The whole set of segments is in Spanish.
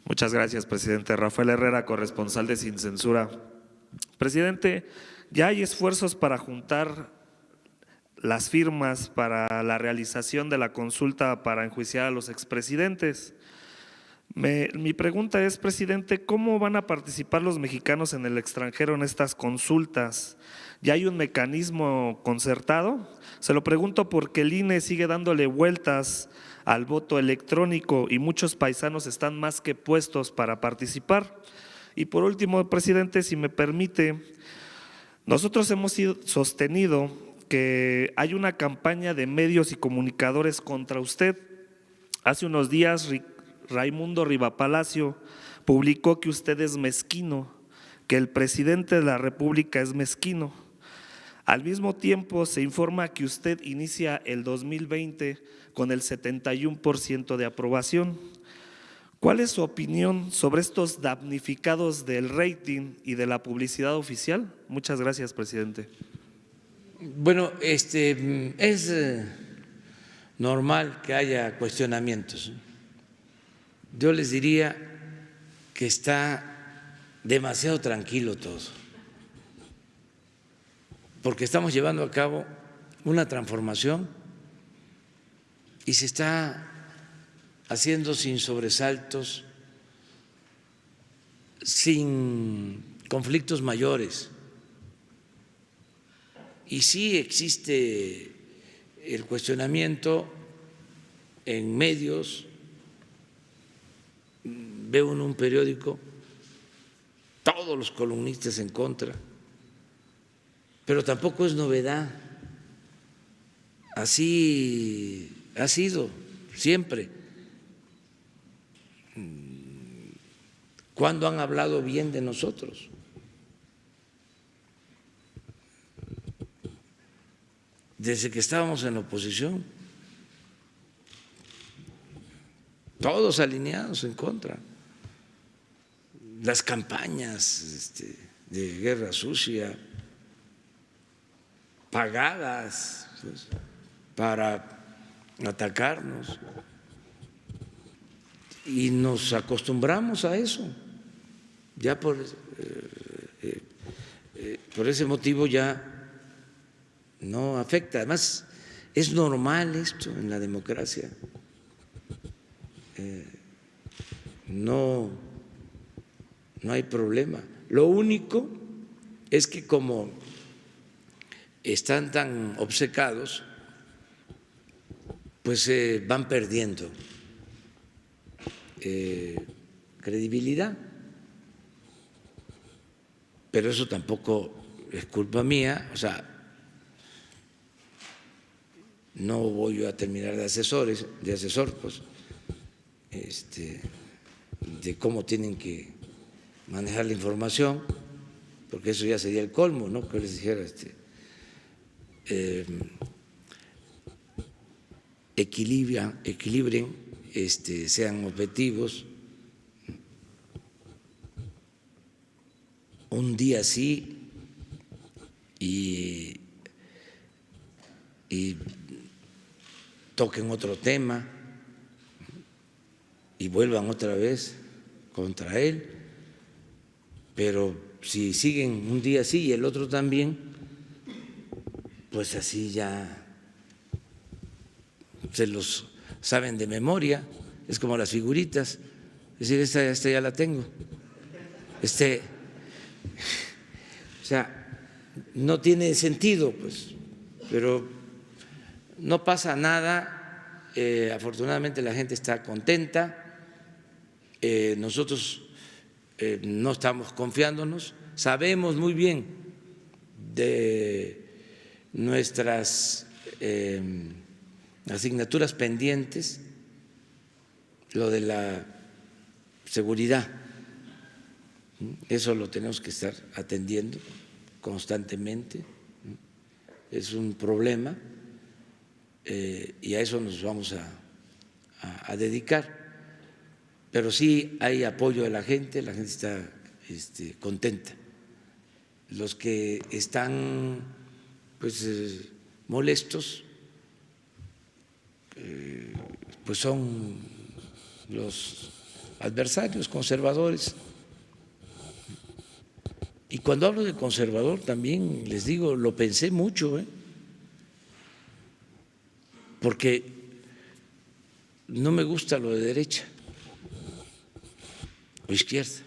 Muchas gracias, presidente. Rafael Herrera, corresponsal de Sin Censura. Presidente, ya hay esfuerzos para juntar las firmas para la realización de la consulta para enjuiciar a los expresidentes. Mi pregunta es, presidente, ¿cómo van a participar los mexicanos en el extranjero en estas consultas? ¿Ya hay un mecanismo concertado? Se lo pregunto porque el INE sigue dándole vueltas al voto electrónico y muchos paisanos están más que puestos para participar. Y por último, presidente, si me permite, nosotros hemos sostenido que hay una campaña de medios y comunicadores contra usted. Hace unos días Raimundo Rivapalacio publicó que usted es mezquino, que el presidente de la República es mezquino. Al mismo tiempo se informa que usted inicia el 2020 con el 71% de aprobación. ¿Cuál es su opinión sobre estos damnificados del rating y de la publicidad oficial? Muchas gracias, presidente. Bueno, es normal que haya cuestionamientos. Yo les diría que está demasiado tranquilo todo, porque estamos llevando a cabo una transformación y se está haciendo sin sobresaltos, sin conflictos mayores. Y sí existe el cuestionamiento en medios. Veo en un periódico todos los columnistas en contra, pero tampoco es novedad. Así ha sido siempre. ¿Cuándo han hablado bien de nosotros? Desde que estábamos en la oposición, todos alineados en contra. Las campañas de guerra sucia, pagadas pues, para atacarnos, y nos acostumbramos a eso. Ya por ese motivo ya no afecta. Además, es normal esto en la democracia. No hay problema. Lo único es que como están tan obcecados, pues van perdiendo credibilidad. Pero eso tampoco es culpa mía, o sea, no voy yo a terminar de asesor, pues, de cómo tienen que manejar la información, porque eso ya sería el colmo, ¿no? Que les dijera equilibren, sean objetivos. Un día sí y toquen otro tema y vuelvan otra vez contra él, pero si siguen un día sí y el otro también, pues así ya se los saben de memoria. Es como las figuritas, es decir, esta ya la tengo, o sea, no tiene sentido, pues, pero no pasa nada. Afortunadamente la gente está contenta. Nosotros no estamos confiándonos, sabemos muy bien de nuestras asignaturas pendientes, lo de la seguridad, eso lo tenemos que estar atendiendo constantemente, es un problema y a eso nos vamos a dedicar. Pero sí hay apoyo de la gente está contenta. Los que están pues molestos pues son los adversarios conservadores. Y cuando hablo de conservador también les digo, lo pensé mucho, porque no me gusta lo de derecha o izquierda.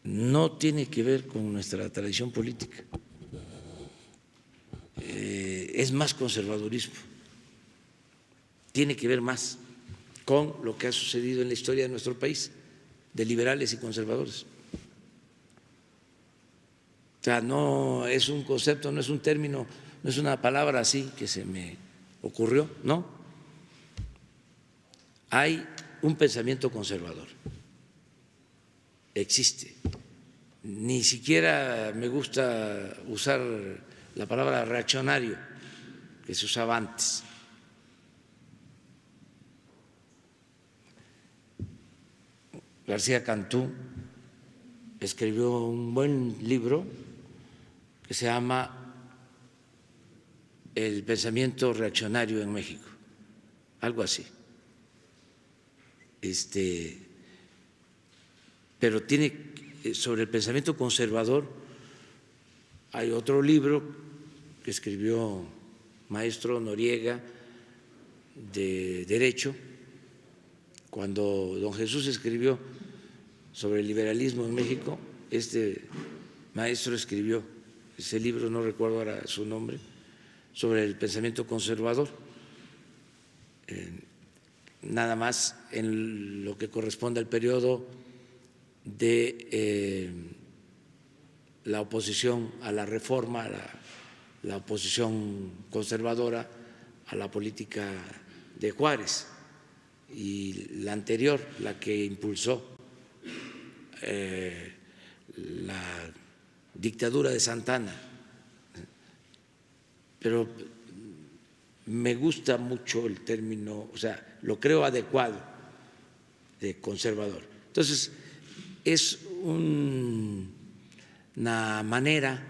No tiene que ver con nuestra tradición política. Es más conservadurismo. Tiene que ver más con lo que ha sucedido en la historia de nuestro país, de liberales y conservadores. O sea, no es un concepto, no es un término, no es una palabra así que se me ocurrió, no. Hay un pensamiento conservador, existe. Ni siquiera me gusta usar la palabra reaccionario que se usaba antes. García Cantú escribió un buen libro que se llama El pensamiento reaccionario en México, algo así. Pero tiene sobre el pensamiento conservador, hay otro libro que escribió maestro Noriega de Derecho, cuando don Jesús escribió sobre el liberalismo en México, este maestro escribió ese libro, no recuerdo ahora su nombre, sobre el pensamiento conservador, nada más en lo que corresponde al periodo de la oposición a la reforma, la oposición conservadora a la política de Juárez, y la anterior, la que impulsó la dictadura de Santana. Pero me gusta mucho el término, o sea, lo creo adecuado de conservador. Entonces, es una manera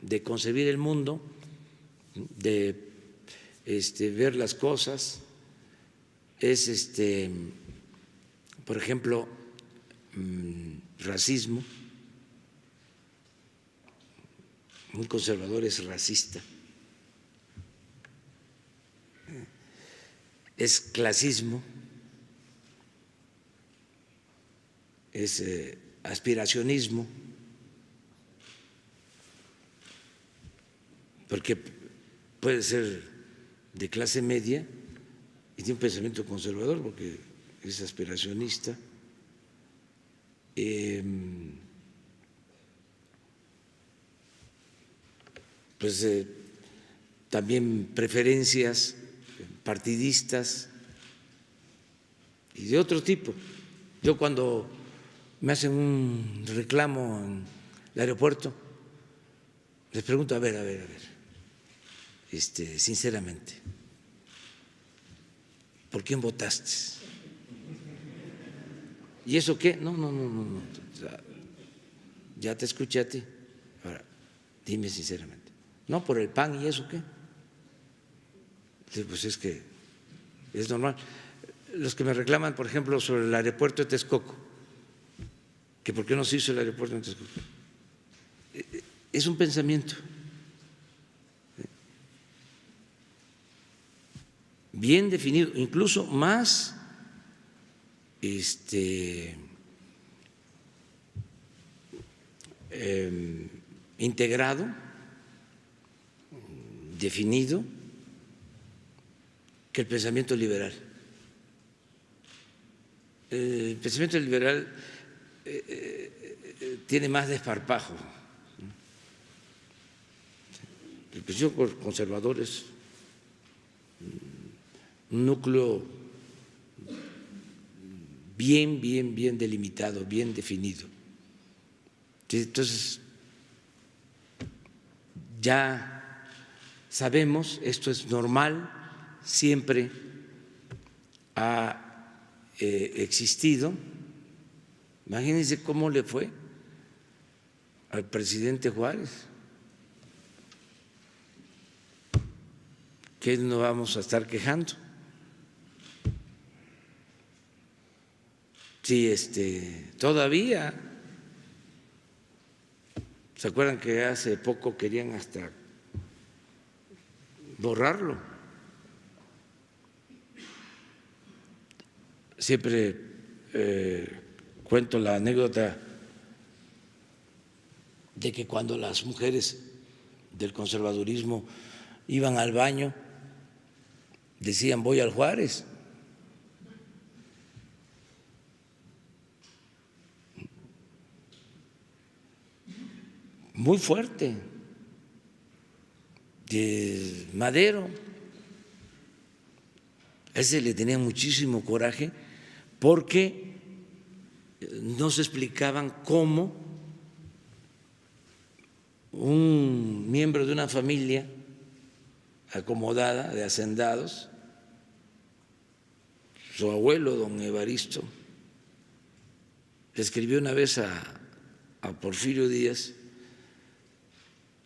de concebir el mundo, de ver las cosas. Es, por ejemplo, racismo. Un conservador es racista. Es clasismo, es aspiracionismo, porque puede ser de clase media y tiene un pensamiento conservador porque es aspiracionista. También preferencias partidistas y de otro tipo. Yo cuando me hacen un reclamo en el aeropuerto, les pregunto, a ver, sinceramente, ¿por quién votaste? ¿Y eso qué? No, ya te escuché a ti. Ahora, dime sinceramente. No, por el PAN, ¿y eso qué? Pues es que es normal. Los que me reclaman, por ejemplo, sobre el aeropuerto de Texcoco, que por qué no se hizo el aeropuerto de Texcoco, es un pensamiento bien definido, incluso más integrado, definido, que el pensamiento liberal. El pensamiento liberal tiene más desparpajo. El pensamiento conservador es un núcleo bien delimitado, bien definido. Entonces, ya sabemos, esto es normal, siempre ha existido. Imagínense cómo le fue al presidente Juárez, que no vamos a estar quejando. si todavía, ¿se acuerdan que hace poco querían hasta borrarlo? Siempre cuento la anécdota de que cuando las mujeres del conservadurismo iban al baño, decían voy al Juárez. Muy fuerte, de Madero. A ese le tenía muchísimo coraje porque no se explicaban cómo un miembro de una familia acomodada de hacendados, su abuelo, don Evaristo, le escribió una vez a Porfirio Díaz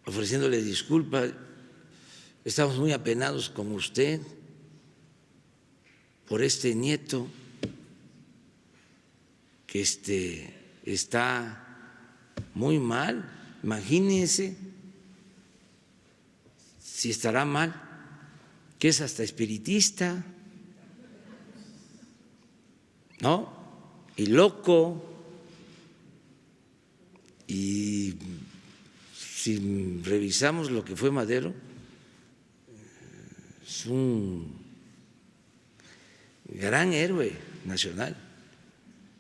ofreciéndole disculpas: estamos muy apenados con usted por este nieto que está muy mal. Imagínense si estará mal, que es hasta espiritista, ¿no? Y loco. Y si revisamos lo que fue Madero, es un gran héroe nacional,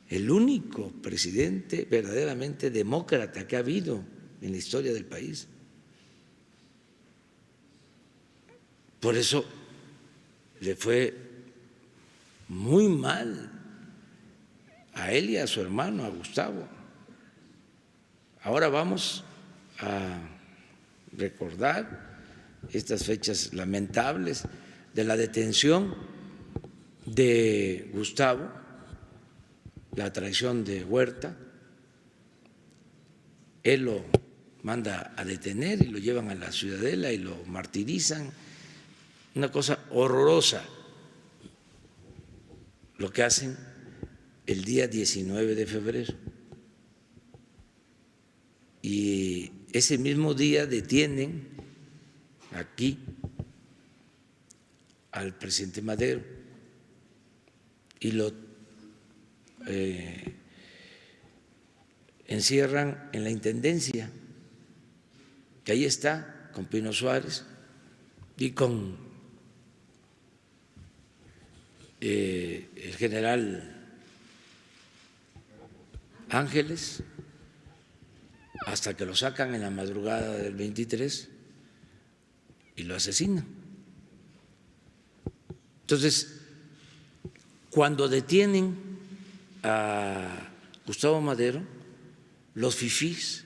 el único presidente verdaderamente demócrata que ha habido en la historia del país. Por eso le fue muy mal a él y a su hermano, a Gustavo. Ahora vamos a recordar estas fechas lamentables de la detención de Gustavo, la traición de Huerta. Él lo manda a detener y lo llevan a la Ciudadela y lo martirizan. Una cosa horrorosa lo que hacen el día 19 de febrero. Y ese mismo día detienen aquí al presidente Madero y lo encierran en la Intendencia, que ahí está, con Pino Suárez y con el general Ángeles, hasta que lo sacan en la madrugada del 23 y lo asesinan. Entonces, cuando detienen a Gustavo Madero, los fifís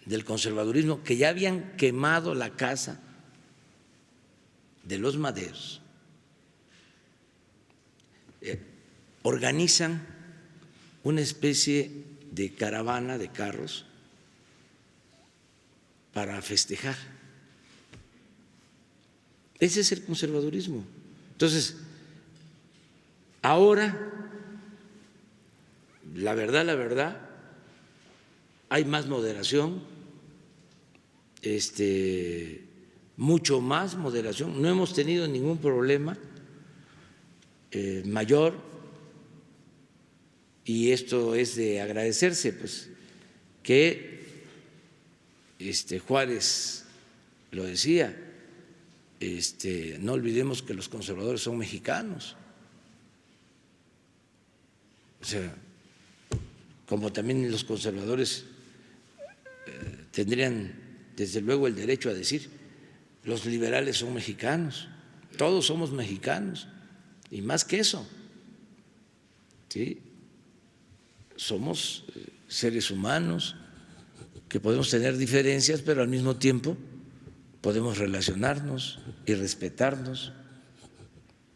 del conservadurismo, que ya habían quemado la casa de los Maderos, organizan una especie de caravana de carros para festejar. Ese es el conservadurismo. Entonces, ahora, la verdad, hay más moderación, mucho más moderación. No hemos tenido ningún problema mayor, y esto es de agradecerse, pues, que Juárez lo decía, no olvidemos que los conservadores son mexicanos. O sea, como también los conservadores tendrían desde luego el derecho a decir, los liberales son mexicanos, todos somos mexicanos, y más que eso, ¿sí? Somos seres humanos que podemos tener diferencias, pero al mismo tiempo podemos relacionarnos y respetarnos.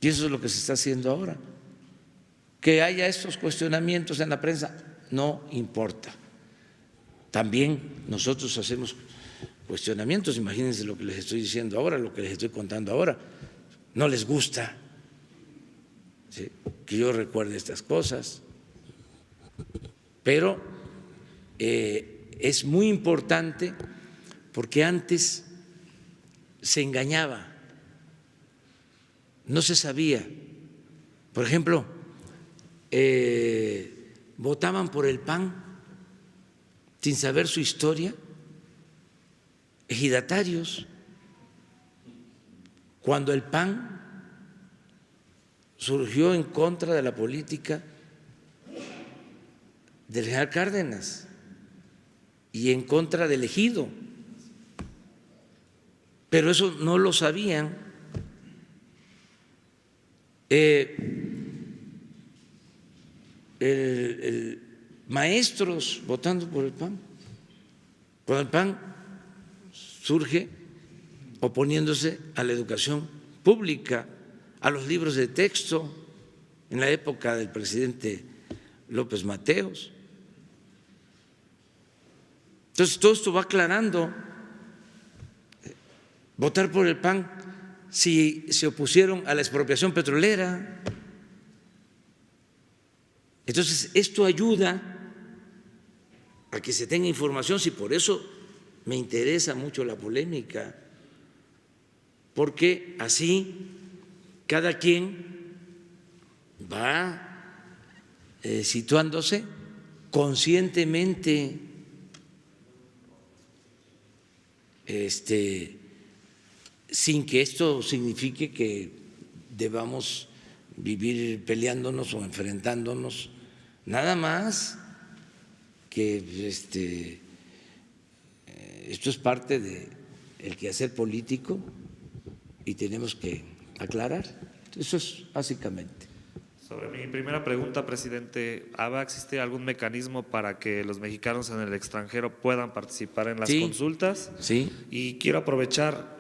Y eso es lo que se está haciendo ahora. Que haya estos cuestionamientos en la prensa, no importa. También nosotros hacemos cuestionamientos, imagínense lo que les estoy diciendo ahora, lo que les estoy contando ahora. no les gusta, ¿sí?, que yo recuerde estas cosas, pero es muy importante porque antes se engañaba, no se sabía. Por ejemplo, votaban por el PAN sin saber su historia, ejidatarios, cuando el PAN surgió en contra de la política del general Cárdenas y en contra del ejido, pero eso no lo sabían. Maestros votando por el PAN, cuando el PAN surge oponiéndose a la educación pública, a los libros de texto, en la época del presidente López Mateos. Entonces, todo esto va aclarando. Votar por el PAN si se opusieron a la expropiación petrolera. Entonces, esto ayuda a que se tenga información, si por eso me interesa mucho la polémica, porque así cada quien va situándose conscientemente, sin que esto signifique que debamos vivir peleándonos o enfrentándonos, nada más que esto es parte del quehacer político y tenemos que aclarar. Eso es básicamente. Sobre mi primera pregunta, presidente, ¿va a existir algún mecanismo para que los mexicanos en el extranjero puedan participar en las consultas? Sí. Y quiero aprovechar